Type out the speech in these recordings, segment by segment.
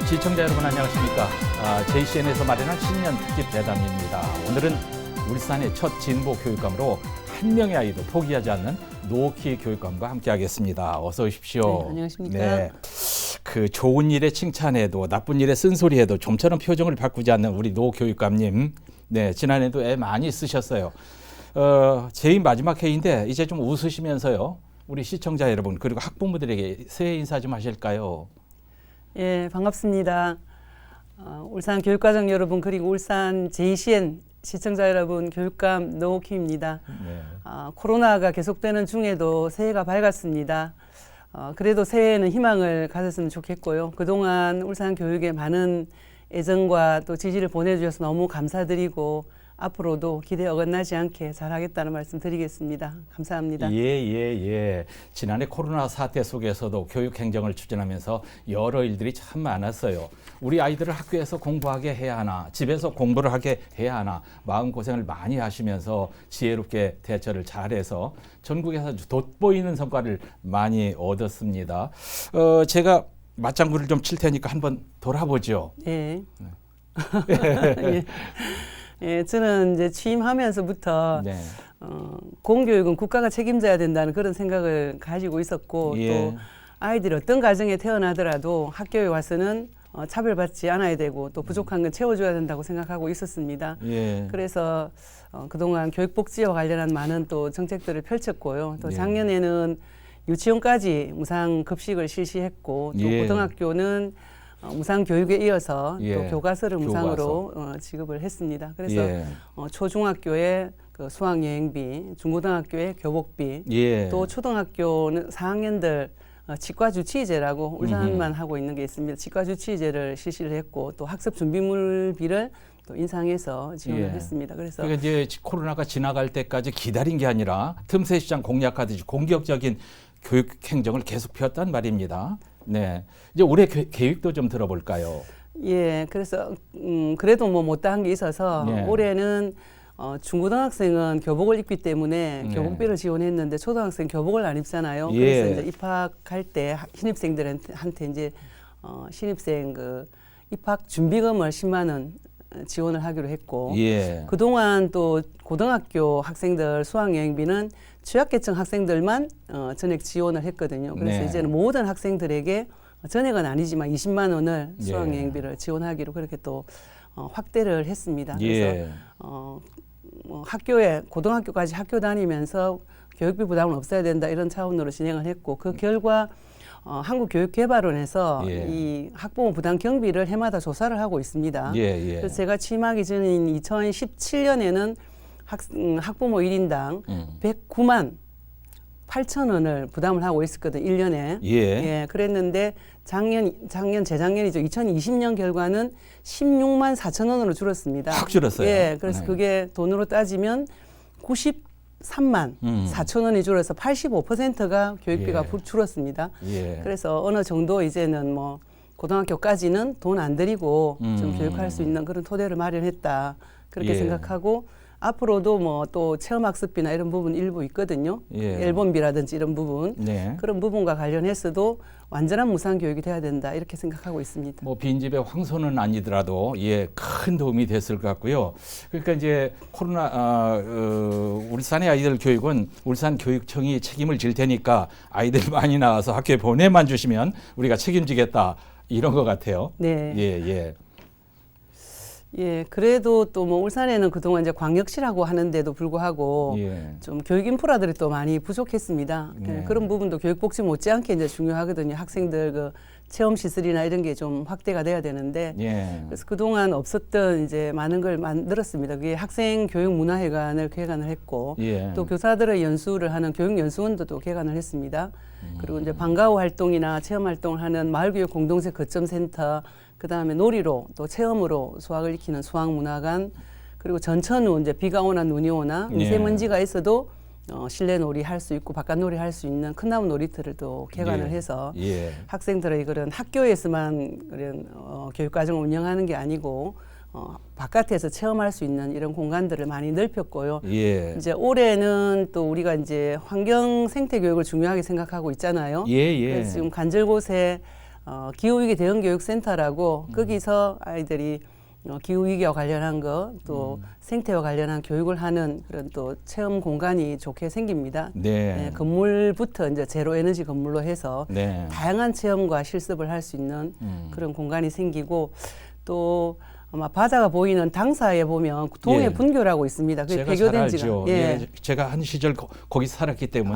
시청자 여러분 안녕하십니까. JCN에서 마련한 신년 특집 대담입니다. 오늘은 울산의 첫 진보 교육감으로 한 명의 아이도 포기하지 않는 노키 교육감과 함께하겠습니다. 어서 오십시오. 네, 안녕하십니까. 네, 그 좋은 일에 칭찬해도 나쁜 일에 쓴소리해도 좀처럼 표정을 바꾸지 않는 우리 노 교육감님. 네, 지난해도 애 많이 쓰셨어요. 재임 마지막 회의인데 이제 좀 웃으시면서요. 우리 시청자 여러분 그리고 학부모들에게 새해 인사 좀 하실까요? 예, 반갑습니다. 울산 교육과정 여러분 그리고 울산 JCN 시청자 여러분 교육감 노키입니다. 네. 코로나가 계속되는 중에도 새해가 밝았습니다. 그래도 새해에는 희망을 가졌으면 좋겠고요. 그동안 울산 교육에 많은 애정과 또 지지를 보내주셔서 너무 감사드리고 앞으로도 기대 어긋나지 않게 잘하겠다는 말씀 드리겠습니다. 감사합니다. 예. 지난해 코로나 사태 속에서도 교육 행정을 추진하면서 여러 일들이 참 많았어요. 우리 아이들을 학교에서 공부하게 해야 하나, 집에서 공부를 하게 해야 하나, 마음고생을 많이 하시면서 지혜롭게 대처를 잘해서 전국에서 돋보이는 성과를 많이 얻었습니다. 제가 맞장구를 좀 칠 테니까 한번 돌아보죠. 예. 예. 예, 저는 이제 취임하면서부터 네. 공교육은 국가가 책임져야 된다는 그런 생각을 가지고 있었고 예. 또 아이들이 어떤 가정에 태어나더라도 학교에 와서는 차별받지 않아야 되고 또 부족한 건 채워줘야 된다고 생각하고 있었습니다. 예. 그래서 그동안 교육복지와 관련한 많은 또 정책들을 펼쳤고요. 또 예. 작년에는 유치원까지 무상 급식을 실시했고 또 예. 고등학교는 무상 교육에 이어서 예. 또 교과서를 무상으로 지급을 했습니다. 그래서 예. 초중학교에 그 수학여행비, 중고등학교에 교복비, 예. 또 초등학교는 4학년들 치과주치의제라고 울산만 하고 있는 게 있습니다. 치과주치의제를 실시를 했고 또 학습 준비물비를 또 인상해서 지원을 예. 했습니다. 그래서 그러니까 이제 코로나가 지나갈 때까지 기다린 게 아니라 틈새 시장 공략하듯이 공격적인 교육 행정을 계속 폈단 말입니다. 네, 이제 올해 계획도 좀 들어볼까요? 예, 그래서 그래도 뭐 못다한 게 있어서 예. 올해는 중고등학생은 교복을 입기 때문에 네. 교복비를 지원했는데 초등학생 교복을 안 입잖아요. 예. 그래서 이제 입학할 때 신입생들한테 이제 신입생 그 입학 준비금을 10만 원 지원을 하기로 했고 예. 그동안 또 고등학교 학생들 수학여행비는 취약계층 학생들만 전액 지원을 했거든요. 그래서 네. 이제는 모든 학생들에게 전액은 아니지만 20만 원을 예. 수학여행비를 지원하기로 그렇게 또 확대를 했습니다. 예. 그래서 학교에 고등학교까지 학교 다니면서 교육비 부담은 없어야 된다 이런 차원으로 진행을 했고 그 결과 한국교육개발원에서 예. 이 학부모 부담 경비를 해마다 조사를 하고 있습니다. 예. 그래서 제가 취임하기 전인 2017년에는 학부모 1인당 109만 8천 원을 부담을 하고 있었거든요. 1년에. 예. 그랬는데 재작년이죠. 2020년 결과는 16만 4천 원으로 줄었습니다. 확 줄었어요. 예. 그래서 네. 그게 돈으로 따지면 93만 4천 원이 줄어서 85%가 교육비가 예. 줄었습니다. 예. 그래서 어느 정도 이제는 뭐 고등학교까지는 돈 안 들이고 좀 교육할 수 있는 그런 토대를 마련했다. 그렇게 예. 생각하고 앞으로도 뭐 또 체험학습비나 이런 부분 일부 있거든요. 예. 앨범비라든지 이런 부분. 네. 그런 부분과 관련해서도 완전한 무상 교육이 돼야 된다. 이렇게 생각하고 있습니다. 뭐 빈집의 황소는 아니더라도 큰 도움이 됐을 것 같고요. 그러니까 이제 코로나 울산의 아이들 교육은 울산교육청이 책임을 질 테니까 아이들 많이 나와서 학교에 보내만 주시면 우리가 책임지겠다 이런 것 같아요. 네. 예. 예, 그래도 또 뭐 울산에는 그동안 이제 광역시라고 하는데도 불구하고 예. 좀 교육 인프라들이 또 많이 부족했습니다. 네. 예, 그런 부분도 교육복지 못지않게 이제 중요하거든요. 학생들 그 체험 시설이나 이런 게 좀 확대가 돼야 되는데 예. 그래서 그동안 없었던 이제 많은 걸 만들었습니다. 그게 학생 교육 문화회관을 개관을 했고 예. 또 교사들의 연수를 하는 교육연수원도 또 개관을 했습니다. 그리고 이제 방과후 활동이나 체험 활동을 하는 마을교육 공동체 거점센터 그다음에 놀이로 또 체험으로 수학을 익히는 수학문화관 그리고 전천후 이제 비가 오나 눈이 오나 미세먼지가 있어도 실내 놀이 할 수 있고 바깥 놀이 할 수 있는 큰나무 놀이터를 또 개관을 예. 해서 예. 학생들의 그런 학교에서만 그런 교육 과정을 운영하는 게 아니고 바깥에서 체험할 수 있는 이런 공간들을 많이 넓혔고요. 예. 이제 올해는 또 우리가 이제 환경 생태 교육을 중요하게 생각하고 있잖아요. 예. 그래서 지금 간절곶에 기후위기 대응교육센터라고 거기서 아이들이 기후위기와 관련한 거 또 생태와 관련한 교육을 하는 그런 또 체험 공간이 좋게 생깁니다. 네. 건물부터 이제 제로 에너지 건물로 해서 네. 다양한 체험과 실습을 할 수 있는 그런 공간이 생기고 또 아마 바다가 보이는 당사에 보면 동해 예. 분교라고 있습니다. 그게 제가 잘 폐교된 알죠. 지가 예. 제가 한 시절 거기 살았기 때문에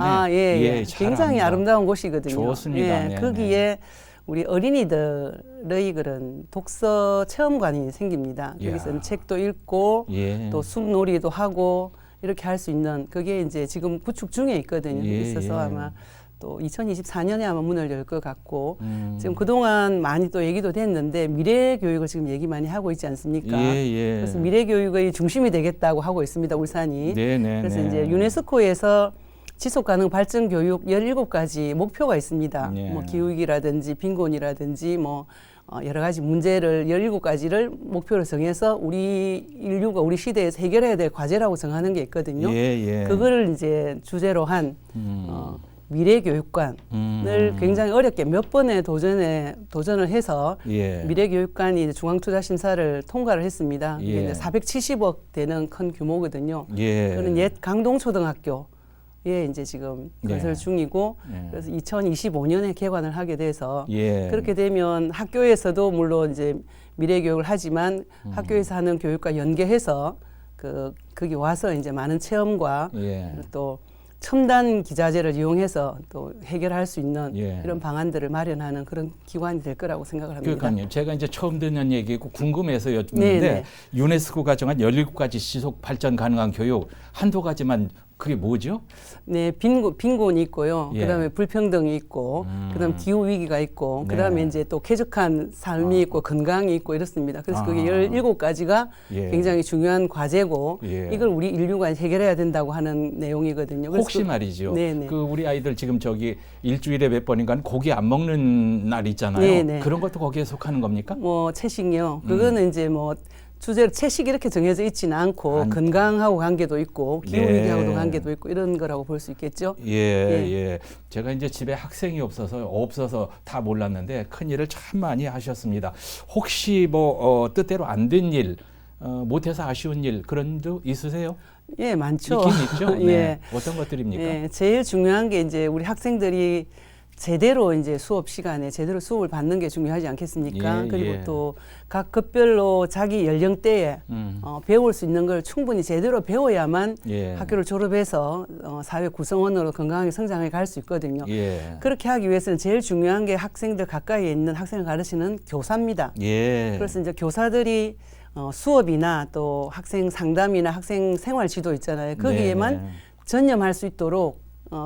잘 굉장히 압니다. 아름다운 곳이거든요. 좋습니다. 네, 거기에 우리 어린이들의 그런 독서 체험관이 생깁니다. 이야. 거기서 책도 읽고 예. 또 숲놀이도 하고 이렇게 할 수 있는 그게 이제 지금 구축 중에 있거든요. 예, 있어서 예. 아마 또 2024년에 아마 문을 열 것 같고 지금 그동안 많이 또 얘기도 됐는데 미래 교육을 지금 얘기 많이 하고 있지 않습니까? 예. 그래서 미래 교육의 중심이 되겠다고 하고 있습니다. 울산이. 네. 그래서 이제 유네스코에서 지속 가능 발전 교육 17가지 목표가 있습니다. 예. 뭐 기후위기라든지 빈곤이라든지 뭐 여러 가지 문제를 17가지를 목표로 정해서 우리 인류가 우리 시대에서 해결해야 될 과제라고 정하는 게 있거든요. 예. 그거를 이제 주제로 한 미래 교육관을 굉장히 어렵게 몇 번의 도전을 해서 예. 미래 교육관이 중앙투자심사를 통과를 했습니다. 예. 이게 이제 470억 되는 큰 규모거든요. 예. 그는 옛 강동초등학교에 이제 지금 건설 예. 중이고 예. 그래서 2025년에 개관을 하게 돼서 예. 그렇게 되면 학교에서도 물론 이제 미래 교육을 하지만 학교에서 하는 교육과 연계해서 거기 와서 이제 많은 체험과 예. 또 첨단 기자재를 이용해서 또 해결할 수 있는 예. 이런 방안들을 마련하는 그런 기관이 될 거라고 생각을 합니다. 교육관님, 제가 이제 처음 듣는 얘기고 궁금해서 여쭙는데 네네. 유네스코가 정한 17가지 지속 발전 가능한 교육 한두 가지만 그게 뭐죠? 네, 빈곤이 있고요. 예. 그다음에 불평등이 있고, 그다음 기후 위기가 있고, 네. 그다음에 이제 또 쾌적한 삶이 있고 건강이 있고 이렇습니다. 그래서 그게 17가지가 예. 굉장히 중요한 과제고 예. 이걸 우리 인류가 해결해야 된다고 하는 내용이거든요. 그래서 혹시 말이죠. 네네. 그 우리 아이들 지금 저기 일주일에 몇 번인가 고기 안 먹는 날 있잖아요. 네네. 그런 것도 거기에 속하는 겁니까? 뭐 채식이요. 그거는 이제 뭐 주제로 채식 이렇게 정해져 있지는 않고 안- 건강하고 관계도 있고 기후 네. 위기하고도 관계도 있고 이런 거라고 볼 수 있겠죠. 예. 제가 이제 집에 학생이 없어서 다 몰랐는데 큰 일을 참 많이 하셨습니다. 혹시 뭐 뜻대로 안 된 일, 못해서 아쉬운 일 그런 도 있으세요? 예, 많죠. 있긴 있죠. 예. 네. 어떤 것들입니까? 예, 제일 중요한 게 이제 우리 학생들이 제대로 이제 수업 시간에 제대로 수업을 받는 게 중요하지 않겠습니까? 예, 그리고 예. 또 각 급별로 자기 연령대에 배울 수 있는 걸 충분히 제대로 배워야만 예. 학교를 졸업해서 사회 구성원으로 건강하게 성장해 갈 수 있거든요. 예. 그렇게 하기 위해서는 제일 중요한 게 학생들 가까이에 있는 학생을 가르치는 교사입니다. 예. 그래서 이제 교사들이 수업이나 또 학생 상담이나 학생 생활 지도 있잖아요. 거기에만 네. 전념할 수 있도록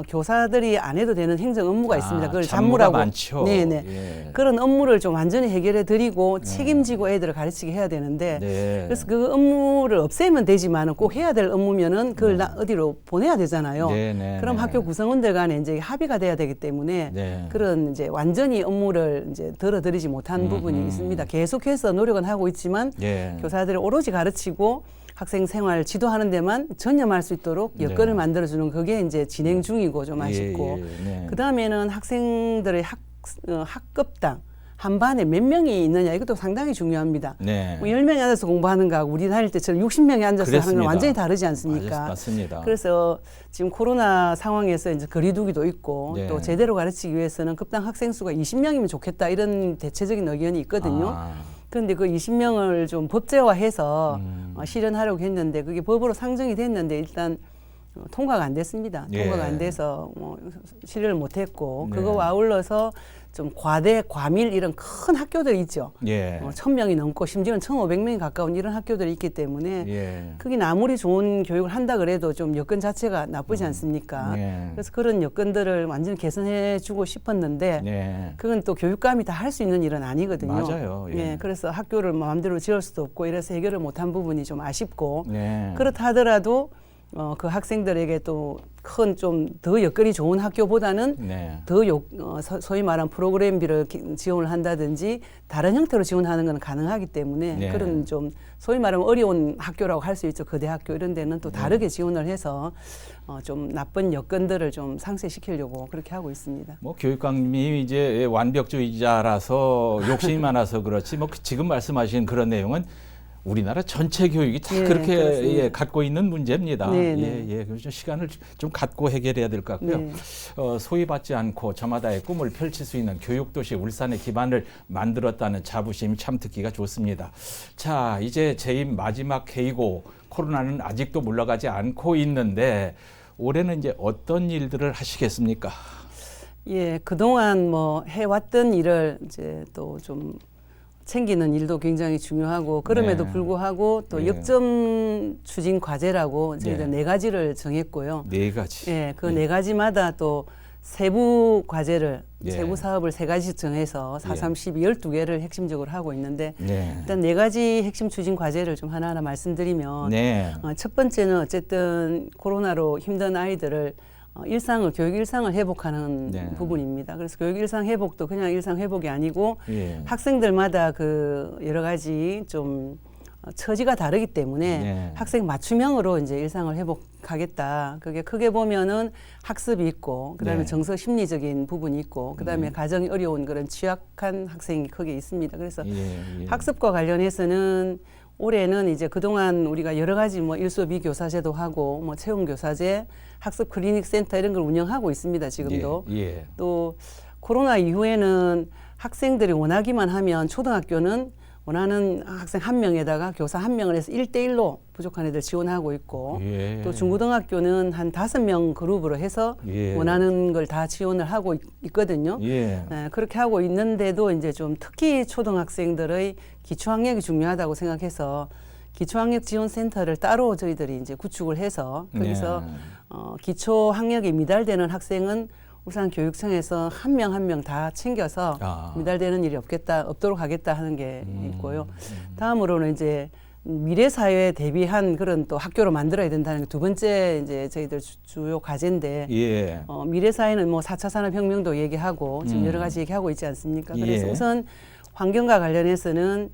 교사들이 안 해도 되는 행정 업무가 있습니다. 그걸 잡무가 잡무라고. 많죠. 네네. 예. 그런 업무를 좀 완전히 해결해 드리고 책임지고 애들을 가르치게 해야 되는데 네. 그래서 그 업무를 없애면 되지만은 꼭 해야 될 업무면은 그걸 어디로 보내야 되잖아요. 네네. 그럼 학교 구성원들 간에 이제 합의가 돼야 되기 때문에 네. 그런 이제 완전히 업무를 이제 덜어드리지 못한 부분이 있습니다. 계속해서 노력은 하고 있지만 예. 교사들이 오로지 가르치고 학생 생활 지도하는 데만 전념할 수 있도록 여건을 네. 만들어주는 그게 이제 진행 중이고 좀 아쉽고 네. 그 다음에는 학생들의 학급당 한 반에 몇 명이 있느냐 이것도 상당히 중요합니다. 네. 뭐 10명이 앉아서 공부하는 거하고 우리 다닐 때처럼 60명이 앉아서 하는 그랬습니다. 건 완전히 다르지 않습니까? 맞습니다. 그래서 지금 코로나 상황에서 이제 거리두기도 있고 네. 또 제대로 가르치기 위해서는 급당 학생 수가 20명이면 좋겠다 이런 대체적인 의견이 있거든요. 그런데 그 20명을 좀 법제화해서 실현하려고 했는데 그게 법으로 상정이 됐는데 일단 통과가 안 됐습니다. 예. 통과가 안 돼서 뭐 실현을 못했고 네. 그거와 아울러서 좀 과대, 과밀 이런 큰 학교들이 있죠. 예. 1,000명이 넘고 심지어는 1,500명이 가까운 이런 학교들이 있기 때문에 예. 거긴 아무리 좋은 교육을 한다 그래도 좀 여건 자체가 나쁘지 않습니까? 예. 그래서 그런 여건들을 완전히 개선해 주고 싶었는데 네. 그건 또 교육감이 다 할 수 있는 일은 아니거든요. 맞아요. 예. 그래서 학교를 마음대로 지을 수도 없고 이래서 해결을 못한 부분이 좀 아쉽고 네. 그렇다 하더라도 그 학생들에게 또 큰 좀 더 여건이 좋은 학교보다는 네. 더 소위 말하는 프로그램비를 지원을 한다든지 다른 형태로 지원하는 건 가능하기 때문에 네. 그런 좀 소위 말하면 어려운 학교라고 할 수 있죠. 거대학교 이런 데는 또 다르게 지원을 해서 좀 나쁜 여건들을 좀 상쇄시키려고 그렇게 하고 있습니다. 뭐 교육감이 이제 완벽주의자라서 욕심이 많아서 그렇지 뭐 지금 말씀하신 그런 내용은 우리나라 전체 교육이 다 예, 그렇게 갖고 있는 문제입니다. 네, 네. 그래서 시간을 좀 갖고 해결해야 될 것 같고요. 네. 소외받지 않고 저마다의 꿈을 펼칠 수 있는 교육도시 울산의 기반을 만들었다는 자부심이 참 듣기가 좋습니다. 자, 이제 재임 마지막 해이고 코로나는 아직도 물러가지 않고 있는데 올해는 이제 어떤 일들을 하시겠습니까? 예, 그동안 뭐 해왔던 일을 이제 또 좀 챙기는 일도 굉장히 중요하고 그럼에도 네. 불구하고 또 예. 역점 추진 과제라고 저희들 네. 4가지를 정했고요. 4가지. 예, 그 4가지마다 또 세부 과제를 예. 세부 사업을 3가지 정해서 4, 예. 3, 12, 12개를 핵심적으로 하고 있는데 네. 일단 4가지 핵심 추진 과제를 좀 하나하나 말씀드리면 네. 첫 번째는 어쨌든 코로나로 힘든 아이들을 교육 일상을 회복하는 네. 부분입니다. 그래서 교육 일상 회복도 그냥 일상 회복이 아니고 예. 학생들마다 그 여러 가지 좀 처지가 다르기 때문에 네. 학생 맞춤형으로 이제 일상을 회복하겠다. 그게 크게 보면은 학습이 있고, 그다음에 네. 정서 심리적인 부분이 있고, 그다음에 가정이 어려운 그런 취약한 학생이 크게 있습니다. 그래서 예. 학습과 관련해서는 올해는 이제 그동안 우리가 여러 가지 뭐 일소비 교사제도 하고 뭐 채용 교사제, 학습 클리닉 센터 이런 걸 운영하고 있습니다. 지금도. 예. 또 코로나 이후에는 학생들이 원하기만 하면 초등학교는 원하는 학생 1명에다가 교사 1명을 해서 1대1로 부족한 애들 지원하고 있고 예. 또 중고등학교는 한 5명 그룹으로 해서 예. 원하는 걸 다 지원을 하고 있거든요. 예. 그렇게 하고 있는데도 이제 좀 특히 초등학생들의 기초학력이 중요하다고 생각해서 기초학력 지원센터를 따로 저희들이 이제 구축을 해서 거기서 네. 기초학력이 미달되는 학생은 울산 교육청에서 한 명 한 명 다 챙겨서 미달되는 일이 없도록 하겠다 하는 게 있고요. 다음으로는 이제 미래 사회에 대비한 그런 또 학교로 만들어야 된다는 게 두 번째 이제 저희들 주요 과제인데 예. 미래 사회는 뭐 4차 산업혁명도 얘기하고 지금 여러 가지 얘기하고 있지 않습니까? 그래서 예. 우선 환경과 관련해서는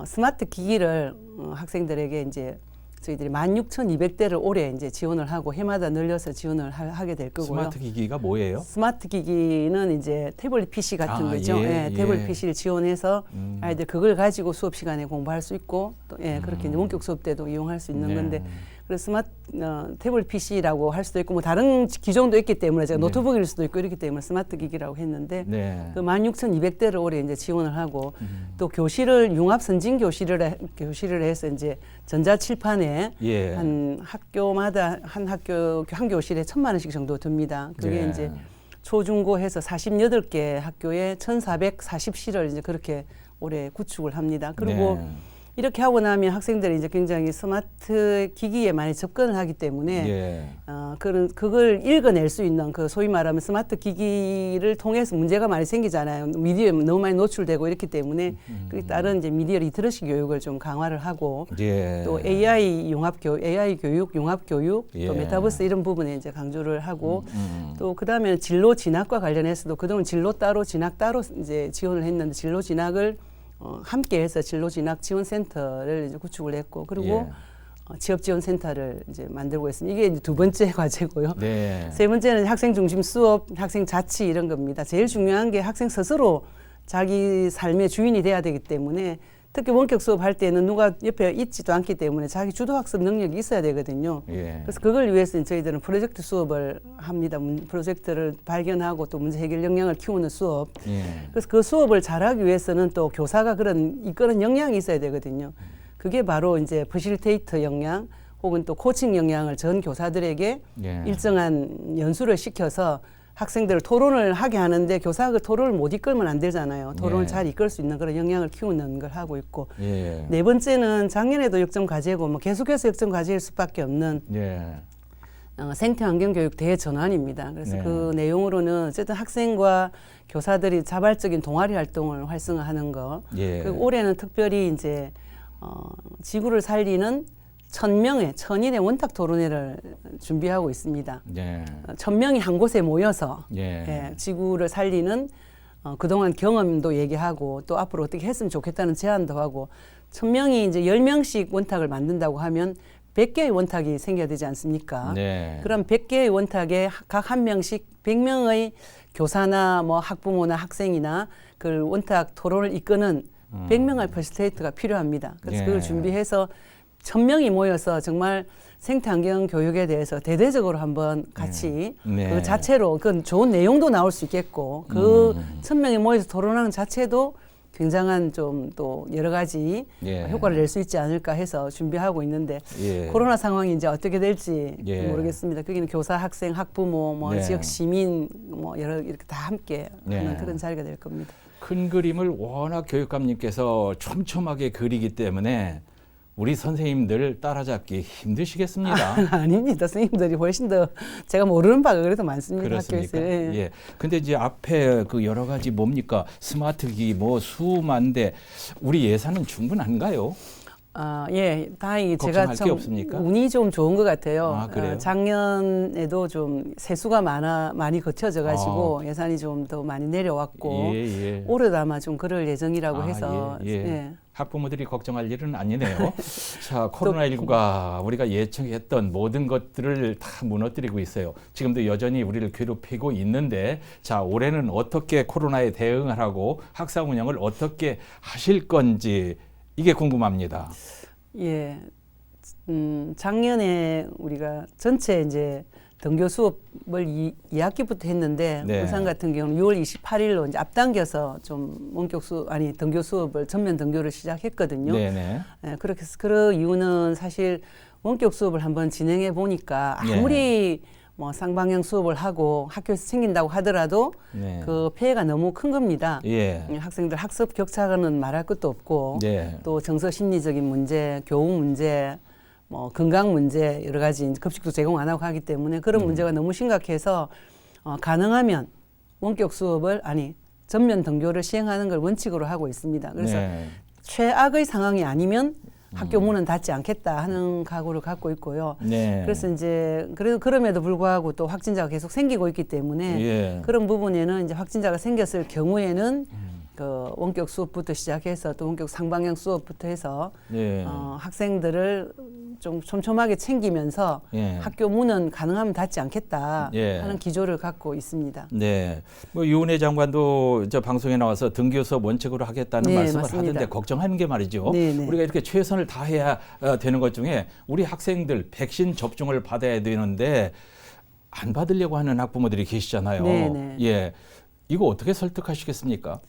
스마트 기기를 학생들에게 이제 저희들이 16,200대를 올해 이제 지원을 하고 해마다 늘려서 지원을 하게 될 거고요. 스마트 기기가 뭐예요? 스마트 기기는 이제 태블릿 PC 같은 거죠. 예, 태블릿 예. PC를 지원해서 아이들 그걸 가지고 수업 시간에 공부할 수 있고 또 그렇게 이제 원격 수업 때도 이용할 수 있는 네. 건데 그래서 태블릿 PC라고 할 수도 있고 뭐 다른 기종도 있기 때문에 제가 네. 노트북일 수도 있고 이렇기 때문에 스마트 기기라고 했는데 네. 그 16,200대를 올해 이제 지원을 하고 또 교실을 융합 선진 교실을 해서 이제 전자칠판에 예. 한 학교마다 한 교실에 1,000만 원씩 정도 듭니다. 그게 네. 이제 초중고 해서 48개 학교에 1,440실을 이제 그렇게 올해 구축을 합니다. 그리고 네. 이렇게 하고 나면 학생들이 이제 굉장히 스마트 기기에 많이 접근을 하기 때문에 예. 그걸 읽어낼 수 있는 그 소위 말하면 스마트 기기를 통해서 문제가 많이 생기잖아요. 미디어에 너무 많이 노출되고 이렇기 때문에 그에 따른 이제 미디어 리터러시 교육을 좀 강화를 하고 예. 또 AI 교육, 융합 교육, 예. 또 메타버스 이런 부분에 이제 강조를 하고 또 그다음에 진로 진학과 관련해서도 그동안 진로 따로 진학 따로 이제 지원을 했는데 진로 진학을 함께해서 진로진학 지원센터를 이제 구축을 했고 그리고 취업지원센터를 이제 만들고 있습니다. 이게 이제 두 번째 과제고요. 네. 세 번째는 학생 중심 수업, 학생 자치 이런 겁니다. 제일 중요한 게 학생 스스로 자기 삶의 주인이 돼야 되기 때문에 특히 원격 수업할 때는 누가 옆에 있지도 않기 때문에 자기 주도 학습 능력이 있어야 되거든요. 예. 그래서 그걸 위해서 저희들은 프로젝트 수업을 합니다. 프로젝트를 발견하고 또 문제 해결 역량을 키우는 수업. 예. 그래서 그 수업을 잘하기 위해서는 또 교사가 이끄는 역량이 있어야 되거든요. 그게 바로 이제 퍼실테이터 역량 혹은 또 코칭 역량을 전 교사들에게 예. 일정한 연수를 시켜서 학생들 토론을 하게 하는데 교사가 그 토론을 못 이끌면 안 되잖아요. 토론을 예. 잘 이끌 수 있는 그런 역량을 키우는 걸 하고 있고 예. 네 번째는 작년에도 역점 과제고 뭐 계속해서 역점 과제일 수밖에 없는 예. 생태 환경 교육 대전환입니다. 그래서 네. 그 내용으로는 어쨌든 학생과 교사들이 자발적인 동아리 활동을 활성화하는 거. 예. 그리고 올해는 특별히 이제 지구를 살리는 천인의 원탁 토론회를 준비하고 있습니다. 예. 1000명이 한 곳에 모여서 예. 지구를 살리는 그동안 경험도 얘기하고 또 앞으로 어떻게 했으면 좋겠다는 제안도 하고 1000명이 이제 10명씩 원탁을 만든다고 하면 100개의 원탁이 생겨야 되지 않습니까? 네. 그럼 100개의 원탁에 각 한 명씩 100명의 교사나 뭐 학부모나 학생이나 그 원탁 토론을 이끄는 100명의 퍼실테이터가 필요합니다. 그래서 예. 그걸 준비해서 1000명이 모여서 정말 생태환경 교육에 대해서 대대적으로 한번 같이 네. 그 자체로 그건 좋은 내용도 나올 수 있겠고 그 1000명이 모여서 토론하는 자체도 굉장한 좀 또 여러 가지 예. 효과를 낼 수 있지 않을까 해서 준비하고 있는데 예. 코로나 상황이 이제 어떻게 될지 예. 모르겠습니다. 거기는 교사, 학생, 학부모, 뭐 네. 지역 시민 뭐 여러 이렇게 다 함께 네. 하는 그런 자리가 될 겁니다. 큰 그림을 워낙 교육감님께서 촘촘하게 그리기 때문에 우리 선생님들 따라잡기 힘드시겠습니다. 아닙니다. 선생님들이 훨씬 더 제가 모르는 바가 그래도 많습니다. 그렇습니까? 학교에서. 예. 예. 근데 이제 앞에 그 여러 가지 뭡니까? 스마트기 뭐 수만대 우리 예산은 충분한가요? 예, 다행히 제가 걱정할 게 참 없습니까? 운이 좀 좋은 것 같아요. 아, 그래요? 작년에도 좀 세수가 많이 거쳐져 가지고 예산이 좀 더 많이 내려왔고 예, 예. 올해도 아마 좀 그럴 예정이라고 아, 해서 예, 예. 학부모들이 걱정할 일은 아니네요. 자, 코로나19가 우리가 예측했던 모든 것들을 다 무너뜨리고 있어요. 지금도 여전히 우리를 괴롭히고 있는데, 자, 올해는 어떻게 코로나에 대응을 하고 학사 운영을 어떻게 하실 건지 이게 궁금합니다. 예, 작년에 우리가 전체 이제 등교 수업을 2학기부터 했는데 네. 울산 같은 경우는 6월 28일로 이제 앞당겨서 좀 등교 수업을 전면 등교를 시작했거든요. 네네. 예, 그렇게 해서 그 이유는 사실 원격 수업을 한번 진행해 보니까 네. 아무리 뭐 쌍방향 수업을 하고 학교에서 챙긴다고 하더라도 네. 그 피해가 너무 큰 겁니다. 예. 학생들 학습 격차는 말할 것도 없고 네. 또 정서 심리적인 문제, 교육 문제, 뭐 건강 문제 여러 가지 급식도 제공 안 하고 하기 때문에 그런 문제가 너무 심각해서 가능하면 원격 수업을 전면 등교를 시행하는 걸 원칙으로 하고 있습니다. 그래서 네. 최악의 상황이 아니면 학교 문은 닫지 않겠다 하는 각오를 갖고 있고요. 네. 그래서 이제 그럼에도 불구하고 또 확진자가 계속 생기고 있기 때문에 예. 그런 부분에는 이제 확진자가 생겼을 경우에는 그 원격 수업부터 시작해서 또 원격 상방향 수업부터 해서 예. 학생들을 좀 촘촘하게 챙기면서 예. 학교 문은 가능하면 닫지 않겠다 예. 하는 기조를 갖고 있습니다. 네, 뭐 유은혜 장관도 저 방송에 나와서 등교 수업 원칙으로 하겠다는 네, 말씀을 맞습니다. 하던데 걱정하는 게 말이죠. 네, 네. 우리가 이렇게 최선을 다해야 되는 것 중에 우리 학생들 백신 접종을 받아야 되는데 안 받으려고 하는 학부모들이 계시잖아요. 네, 네. 예, 이거 어떻게 설득하시겠습니까?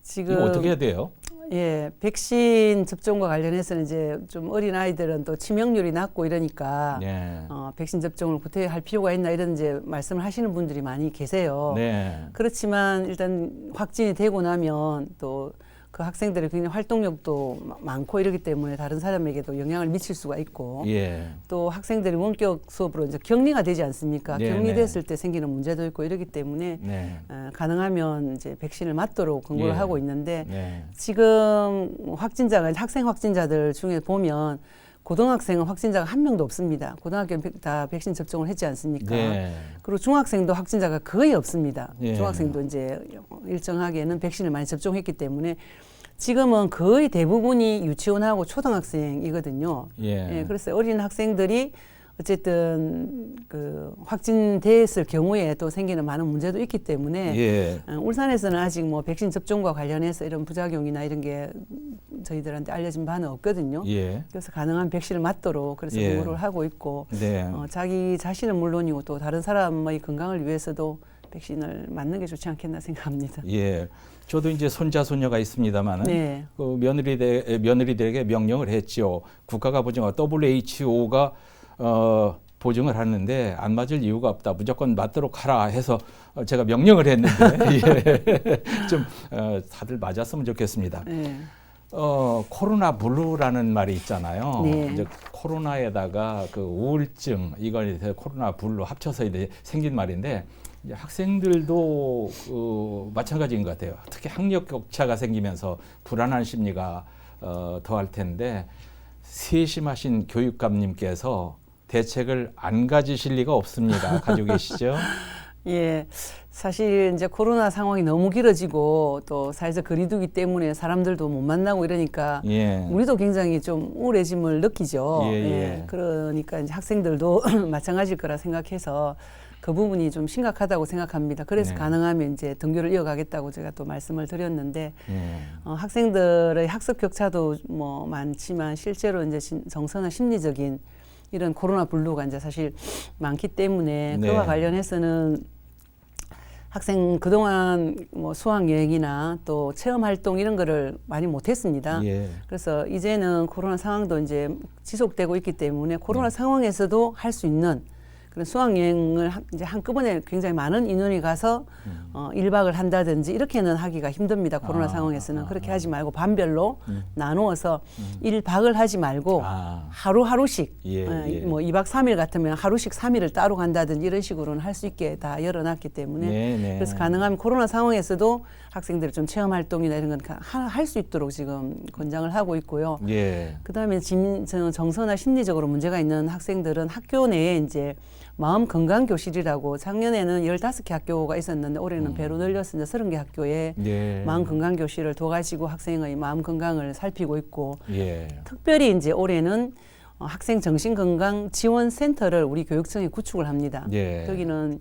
지금 이거 어떻게 해야 돼요? 예, 백신 접종과 관련해서는 이제 좀 어린 아이들은 또 치명률이 낮고 이러니까 네. 백신 접종을 구태여 할 필요가 있나 이런 이제 말씀을 하시는 분들이 많이 계세요. 네. 그렇지만 일단 확진이 되고 나면 또 그 학생들의 굉장히 활동력도 많고 이러기 때문에 다른 사람에게도 영향을 미칠 수가 있고 예. 또 학생들이 원격 수업으로 이제 격리가 되지 않습니까? 네, 격리됐을 때 생기는 문제도 있고 이러기 때문에 네. 가능하면 이제 백신을 맞도록 권고를 예. 하고 있는데 네. 지금 학생 확진자들 중에 보면 고등학생은 확진자가 한 명도 없습니다. 고등학교는 다 백신 접종을 했지 않습니까? 네. 그리고 중학생도 확진자가 거의 없습니다. 예. 중학생도 이제 일정하게는 백신을 많이 접종했기 때문에 지금은 거의 대부분이 유치원하고 초등학생이거든요. 예. 그래서 어린 학생들이 어쨌든 그 확진됐을 경우에 또 생기는 많은 문제도 있기 때문에 예. 울산에서는 아직 뭐 백신 접종과 관련해서 이런 부작용이나 이런 게 저희들한테 알려진 바는 없거든요. 예. 그래서 가능한 백신을 맞도록 그래서 예. 공부를 하고 있고 네. 자기 자신은 물론이고 또 다른 사람의 건강을 위해서도 백신을 맞는 게 좋지 않겠나 생각합니다. 예. 저도 이제 손자 손녀가 있습니다만은 네. 그 며느리들에게 명령을 했죠. 국가가 보증한 WHO가 보증을 하는데 안 맞을 이유가 없다. 무조건 맞도록 하라 해서 제가 명령을 했는데 예. 좀 다들 맞았으면 좋겠습니다. 네. 코로나 블루라는 말이 있잖아요. 네. 이제 코로나에다가 그 우울증 이걸 코로나 블루 합쳐서 이제 생긴 말인데 이제 학생들도 마찬가지인 것 같아요. 특히 학력 격차가 생기면서 불안한 심리가 더할 텐데 세심하신 교육감님께서 대책을 안 가지실 리가 없습니다. 가지고 계시죠? 예, 사실 이제 코로나 상황이 너무 길어지고 또 사회적 거리두기 때문에 사람들도 못 만나고 이러니까 예. 우리도 굉장히 좀 우울해짐을 느끼죠. 예, 예. 그러니까 이제 학생들도 마찬가지일 거라 생각해서 그 부분이 좀 심각하다고 생각합니다. 그래서 네. 가능하면 이제 등교를 이어가겠다고 제가 또 말씀을 드렸는데 예. 학생들의 학습 격차도 뭐 많지만 실제로 이제 정서나 심리적인 이런 코로나 블루가 이제 사실 많기 때문에 네. 그와 관련해서는 학생 그동안 뭐 수학 여행이나 또 체험 활동 이런 거를 많이 못했습니다. 예. 그래서 이제는 코로나 상황도 이제 지속되고 있기 때문에 코로나 네. 상황에서도 할 수 있는 그런 수학 여행을 이제 한꺼번에 굉장히 많은 인원이 가서 1박을 한다든지 이렇게는 하기가 힘듭니다. 코로나 상황에서는 그렇게 하지 말고 반별로 나누어서 1박을 하지 말고 하루하루씩 예. 뭐 2박 3일 같으면 하루씩 3일을 따로 간다든지 이런 식으로는 할 수 있게 다 열어놨기 때문에 네. 그래서 가능하면 코로나 상황에서도 학생들이 좀 체험 활동이나 이런 건 할 수 있도록 지금 권장을 하고 있고요. 예. 그다음에 정서나 심리적으로 문제가 있는 학생들은 학교 내에 이제 마음 건강 교실이라고 작년에는 15개 학교가 있었는데 올해는 배로 늘려서 이제 30개 학교에 예. 마음 건강 교실을 둬가지고 학생의 마음 건강을 살피고 있고 예. 특별히 이제 올해는 학생 정신 건강 지원 센터를 우리 교육청에 구축을 합니다. 예. 거기는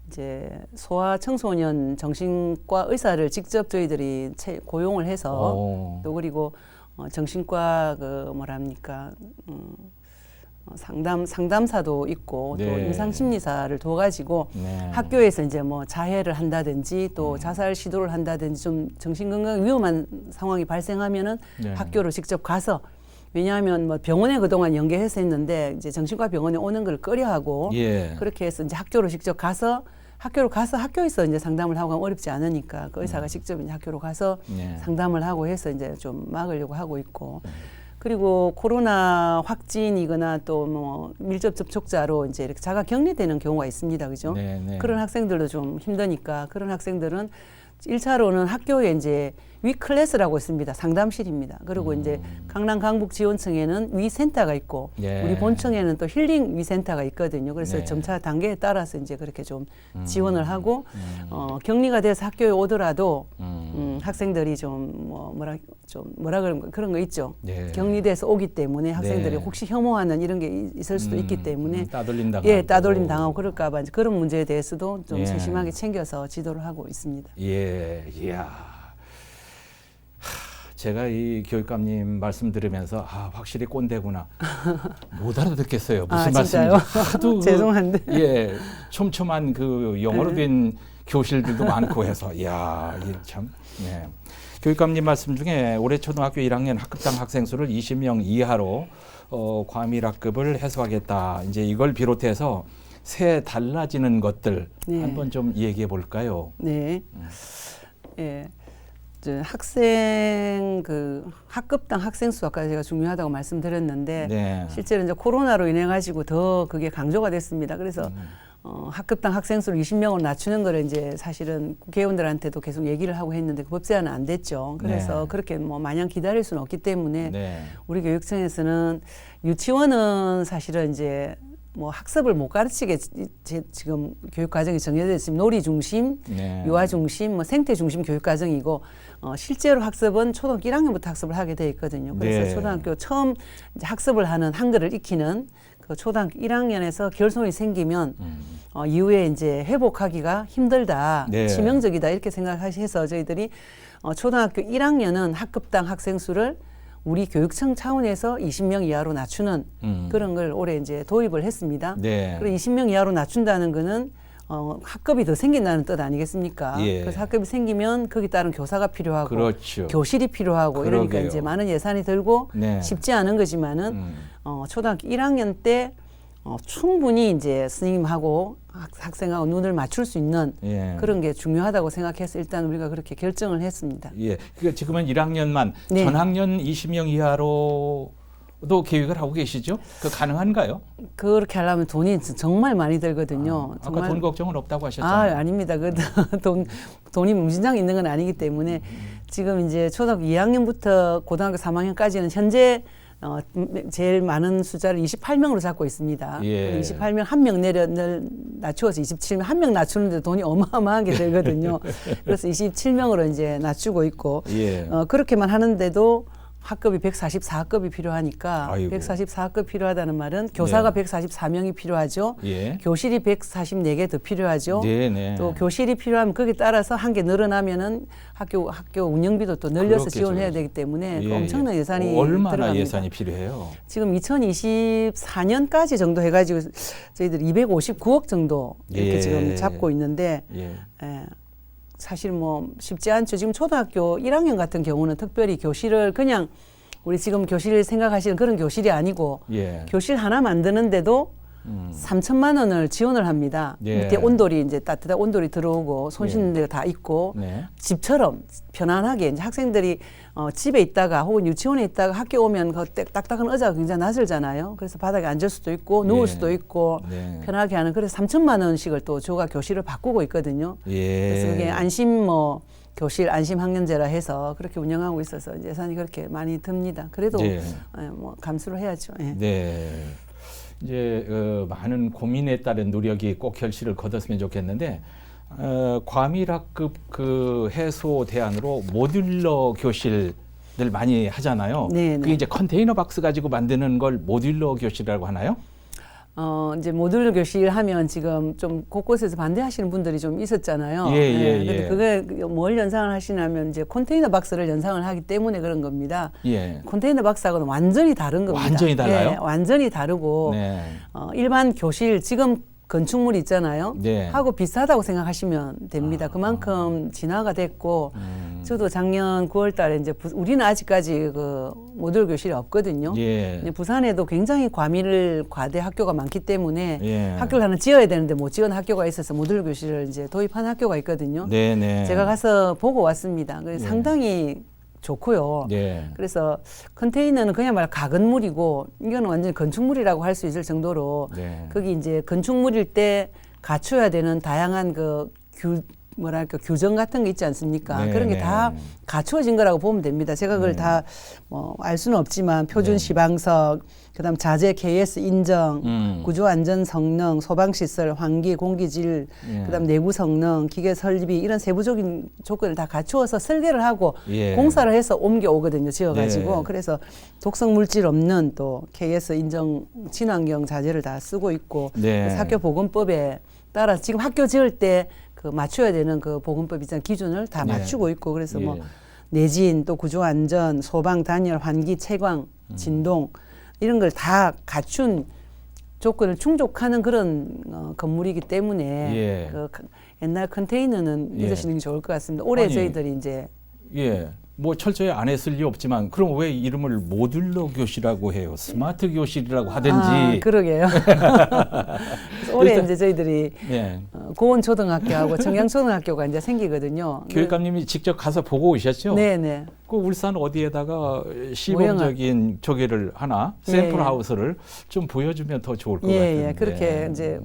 이제 소아 청소년 정신과 의사를 직접 저희들이 고용을 해서 또 그리고 정신과 그 뭐랍니까 상담사도 있고 네. 또 임상심리사를 둬가지고 네. 학교에서 이제 뭐 자해를 한다든지 또 자살 시도를 한다든지 좀 정신건강 위험한 상황이 발생하면은 네. 학교로 직접 가서 왜냐하면 뭐 병원에 그동안 연계해서 했는데 이제 정신과 병원에 오는 걸 꺼려하고 예. 그렇게 해서 이제 학교로 직접 가서 학교에서 이제 상담을 하고 하면 어렵지 않으니까 그 의사가 직접 이제 학교로 가서 네. 상담을 하고 해서 이제 좀 막으려고 하고 있고 그리고 코로나 확진이거나 또 뭐 밀접 접촉자로 이제 이렇게 자가 격리되는 경우가 있습니다. 그죠? 네. 그런 학생들도 좀 힘드니까 그런 학생들은 1차로는 학교에 이제 위클래스라고 있습니다. 상담실입니다. 그리고 이제 강남 강북지원청에는 위센터가 있고 예. 우리 본청에는 또 힐링 위센터가 있거든요. 그래서 네. 점차 단계에 따라서 이제 그렇게 좀 지원을 하고 격리가 돼서 학교에 오더라도 학생들이 좀 뭐라 그런 거 있죠. 예. 격리돼서 오기 때문에 학생들이 네. 혹시 혐오하는 이런 게 있을 수도 있기 때문에 따돌림 당하고. 예, 따돌림 당하고 그럴까봐 이제 그런 문제에 대해서도 좀 예. 세심하게 챙겨서 지도를 하고 있습니다. 예, 이야. 제가 이 교육감님 말씀 들으면서 확실히 꼰대구나. 못 알아듣겠어요. 무슨 말씀인지. 진짜요? 하도 죄송한데. 예, 촘촘한 그 영어로 된 교실들도 많고 해서 이야, 이게 참. 네. 교육감님 말씀 중에 올해 초등학교 1학년 학급당 학생 수를 20명 이하로 과밀학급을 해소하겠다. 이제 이걸 비롯해서 새 달라지는 것들 네. 한번 좀 얘기해 볼까요? 네. 예. 학생 학급당 학생 수 아까 제가 중요하다고 말씀드렸는데 네. 실제로 이제 코로나로 인해 가지고 더 그게 강조가 됐습니다. 그래서 학급당 학생 수를 20명으로 낮추는 거를 이제 사실은 국회의원들한테도 계속 얘기를 하고 했는데 그 법제화는 안 됐죠. 그래서 네. 그렇게 뭐 마냥 기다릴 수는 없기 때문에 네. 우리 교육청에서는 유치원은 사실은 이제 뭐 학습을 못 가르치게 지금 교육 과정이 정해져 있으면 놀이 중심, 네. 유아 중심, 뭐 생태 중심 교육 과정이고 실제로 학습은 초등학교 1학년부터 학습을 하게 돼 있거든요. 그래서 네. 초등학교 처음 이제 학습을 하는 한글을 익히는 그 초등학교 1학년에서 결손이 생기면 이후에 이제 회복하기가 힘들다, 네. 치명적이다 이렇게 생각해서 저희들이 초등학교 1학년은 학급당 학생 수를 우리 교육청 차원에서 20명 이하로 낮추는 그런 걸 올해 이제 도입을 했습니다. 네. 그리고 20명 이하로 낮춘다는 거는 학급이 더 생긴다는 뜻 아니겠습니까? 예. 그래서 학급이 생기면 거기 따른 교사가 필요하고 그렇죠. 교실이 필요하고 이러니까 그러게요. 이제 많은 예산이 들고 네. 쉽지 않은 거지만은 초등학교 1학년 때 충분히 이제 스님하고 학생하고 눈을 맞출 수 있는 예. 그런 게 중요하다고 생각해서 일단 우리가 그렇게 결정을 했습니다. 예. 그러니까 지금은 1학년만 네. 전학년 20명 이하로도 계획을 하고 계시죠? 그 가능한가요? 그렇게 하려면 돈이 정말 많이 들거든요. 아까 돈 걱정은 없다고 하셨잖아요. 아닙니다. 돈이 무진장 있는 건 아니기 때문에 지금 이제 초등학교 2학년부터 고등학교 3학년까지는 현재 제일 많은 숫자를 28명으로 잡고 있습니다. 예. 28명 한 명 낮추어서 27명 한 명 낮추는데 돈이 어마어마하게 들거든요. 그래서 27명으로 이제 낮추고 있고 예. 그렇게만 하는데도 학급이 144학급이 필요하니까 아이고. 144학급 필요하다는 말은 교사가 네. 144명이 필요하죠. 예. 교실이 144개 더 필요하죠. 네네. 또 교실이 필요하면 거기에 따라서 한 개 늘어나면은 학교 운영비도 또 늘려서 그렇겠죠. 지원해야 되기 때문에 예, 엄청난 예. 예산이 얼마나 들어갑니다. 예산이 필요해요? 지금 2024년까지 정도 해가지고 저희들이 259억 정도 이렇게 예. 지금 잡고 있는데 예. 사실 뭐 쉽지 않죠. 지금 초등학교 1학년 같은 경우는 특별히 교실을 그냥 우리 지금 교실 생각하시는 그런 교실이 아니고 예. 교실 하나 만드는데도 3천만 원을 지원을 합니다. 예. 밑에 온돌이 이제 따뜻한 온돌이 들어오고 손 씻는 데가 다 있고 네. 집처럼 편안하게 이제 학생들이 집에 있다가 혹은 유치원에 있다가 학교 오면 그 딱딱한 의자가 굉장히 낯설잖아요. 그래서 바닥에 앉을 수도 있고 누울 예. 수도 있고 네. 편하게 하는 그래서 3천만 원씩을 또 조가 교실을 바꾸고 있거든요. 예. 그래서 그게 안심 교실 안심 학년제라 해서 그렇게 운영하고 있어서 이제 예산이 그렇게 많이 듭니다. 그래도 예. 뭐 감수를 해야죠. 예. 네. 이제 많은 고민에 따른 노력이 꼭 결실을 거뒀으면 좋겠는데 과밀학급 그 해소 대안으로 모듈러 교실들 많이 하잖아요. 네, 그게 네. 이제 컨테이너 박스 가지고 만드는 걸 모듈러 교실이라고 하나요? 이제 모듈러 교실 하면 지금 좀 곳곳에서 반대하시는 분들이 좀 있었잖아요. 예. 근데 그게 뭘 연상을 하시냐면 이제 컨테이너 박스를 연상을 하기 때문에 그런 겁니다. 예. 컨테이너 박스하고는 완전히 다른 겁니다. 완전히 달라요? 예, 완전히 다르고 네. 일반 교실 지금 건축물 있잖아요. 네. 하고 비슷하다고 생각하시면 됩니다. 그만큼 진화가 됐고 저도 작년 9월 달에 이제 우리는 아직까지 그 모듈 교실이 없거든요. 예. 근데 부산에도 굉장히 과대 학교가 많기 때문에 예. 학교를 하나 지어야 되는데 못 지은 학교가 있어서 모듈 교실을 이제 도입한 학교가 있거든요. 네네. 제가 가서 보고 왔습니다. 그래서 상당히 좋고요. 네. 그래서 컨테이너는 그야말로 가건물이고 이거는 완전히 건축물이라고 할 수 있을 정도로 네. 거기 이제 건축물일 때 갖춰야 되는 다양한 그 규정 같은 게 있지 않습니까? 네, 그런 게 네. 다 갖추어진 거라고 보면 됩니다. 제가 그걸 다 뭐 알 수는 없지만 표준 네. 시방석, 그다음 자재 KS 인정, 구조 안전 성능, 소방 시설, 환기, 공기질, 예. 그다음 내부 성능, 기계 설비 이런 세부적인 조건을 다 갖추어서 설계를 하고 예. 공사를 해서 옮겨 오거든요. 지어가지고 네. 그래서 독성 물질 없는 또 KS 인정 친환경 자재를 다 쓰고 있고 네. 그래서 학교 보건법에 따라 지금 학교 지을 때 그 맞춰야 되는 그 보건법 있잖아요. 기준을 다 네. 맞추고 있고 그래서 뭐 예. 내진 또 구조 안전, 소방 단열, 환기, 채광, 진동 이런 걸 다 갖춘 조건을 충족하는 그런 건물이기 때문에 예. 옛날 컨테이너는 예. 믿으시는 게 좋을 것 같습니다. 올해 아니, 저희들이 이제 예. 뭐 철저히 안 했을 리 없지만 그럼 왜 이름을 모듈러 교실이라고 해요? 스마트 교실이라고 하든지. 그러게요. 그래서 올해 일단- 이제 저희들이 예. 고원초등학교하고 청양초등학교가 이제 생기거든요. 교육감님이 직접 가서 보고 오셨죠? 네네. 그 울산 어디에다가 시범적인 조개를 하나 샘플 예. 하우스를 좀 보여주면 더 좋을 것 같은데. 예, 그렇게 이제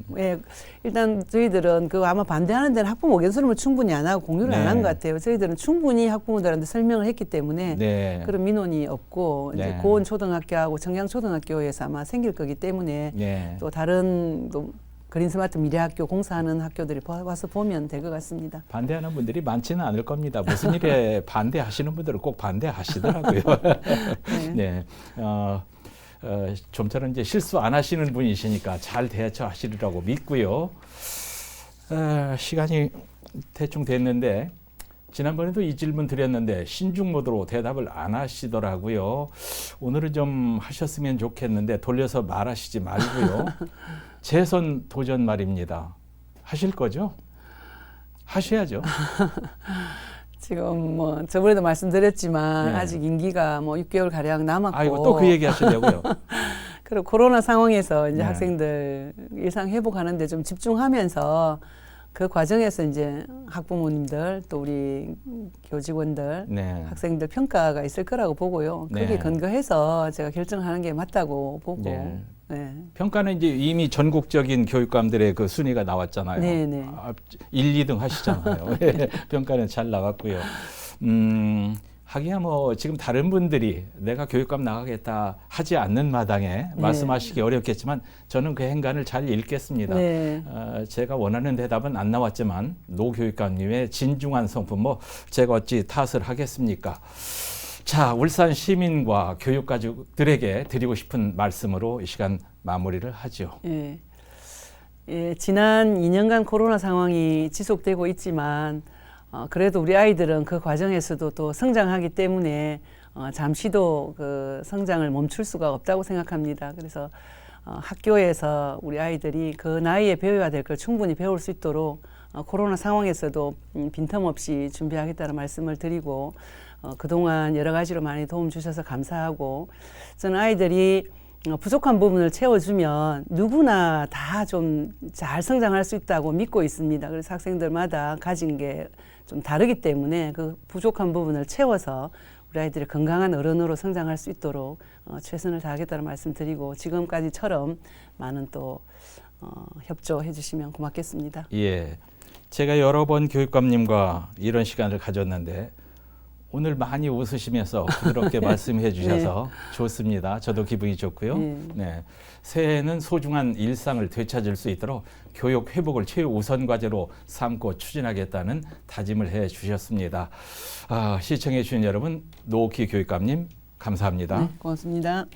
일단 저희들은 그 아마 반대하는 데는 학부모 의견 수렴을 충분히 안 하고 공유를 안 네. 한 것 같아요. 저희들은 충분히 학부모들한테 설명을 했기 때문에 네. 그런 민원이 없고 이제 네. 고원초등학교하고 청양초등학교에서 아마 생길 거기 때문에 네. 또 다른 또 그린스마트 미래학교 공사하는 학교들이 와서 보면 될 것 같습니다. 반대하는 분들이 많지는 않을 겁니다. 무슨 일에 반대하시는 분들은 꼭 반대하시더라고요. 네. 좀처럼 이제 실수 안 하시는 분이시니까 잘 대처하시리라고 믿고요. 시간이 대충 됐는데 지난번에도 이 질문 드렸는데 신중 모드로 대답을 안 하시더라고요. 오늘은 좀 하셨으면 좋겠는데 돌려서 말하시지 말고요. 재선 도전 말입니다. 하실 거죠? 하셔야죠. 지금 뭐 저번에도 말씀드렸지만 네. 아직 임기가 뭐 6개월 가량 남았고 아이고 또 그 얘기 하시려고요. 그리고 코로나 상황에서 이제 네. 학생들 일상 회복하는 데 좀 집중하면서 그 과정에서 이제 학부모님들 또 우리 교직원들 네. 학생들 평가가 있을 거라고 보고요. 네. 거기에 근거해서 제가 결정하는 게 맞다고 보고 네. 네. 평가는 이제 이미 전국적인 교육감들의 그 순위가 나왔잖아요. 네네. 1, 2등 하시잖아요. 평가는 잘 나왔고요. 하기야 뭐 지금 다른 분들이 내가 교육감 나가겠다 하지 않는 마당에 말씀하시기 어렵겠지만 저는 그 행간을 잘 읽겠습니다. 네. 제가 원하는 대답은 안 나왔지만 노 교육감님의 진중한 성품 뭐 제가 어찌 탓을 하겠습니까? 자, 울산 시민과 교육 가족들에게 드리고 싶은 말씀으로 이 시간 마무리를 하죠. 예. 예, 지난 2년간 코로나 상황이 지속되고 있지만 그래도 우리 아이들은 그 과정에서도 또 성장하기 때문에 잠시도 그 성장을 멈출 수가 없다고 생각합니다. 그래서 학교에서 우리 아이들이 그 나이에 배워야 될 걸 충분히 배울 수 있도록 코로나 상황에서도 빈틈없이 준비하겠다는 말씀을 드리고 그동안 여러 가지로 많이 도움 주셔서 감사하고 저는 아이들이 부족한 부분을 채워주면 누구나 다 좀 잘 성장할 수 있다고 믿고 있습니다. 그래서 학생들마다 가진 게 좀 다르기 때문에 그 부족한 부분을 채워서 우리 아이들이 건강한 어른으로 성장할 수 있도록 최선을 다하겠다는 말씀드리고 지금까지처럼 많은 또 협조해 주시면 고맙겠습니다. 예, 제가 여러 번 교육감님과 이런 시간을 가졌는데 오늘 많이 웃으시면서 부드럽게 말씀해 주셔서 좋습니다. 저도 기분이 좋고요. 네. 새해에는 소중한 일상을 되찾을 수 있도록 교육 회복을 최우선 과제로 삼고 추진하겠다는 다짐을 해 주셨습니다. 시청해 주신 여러분, 노키 교육감님 감사합니다. 네, 고맙습니다.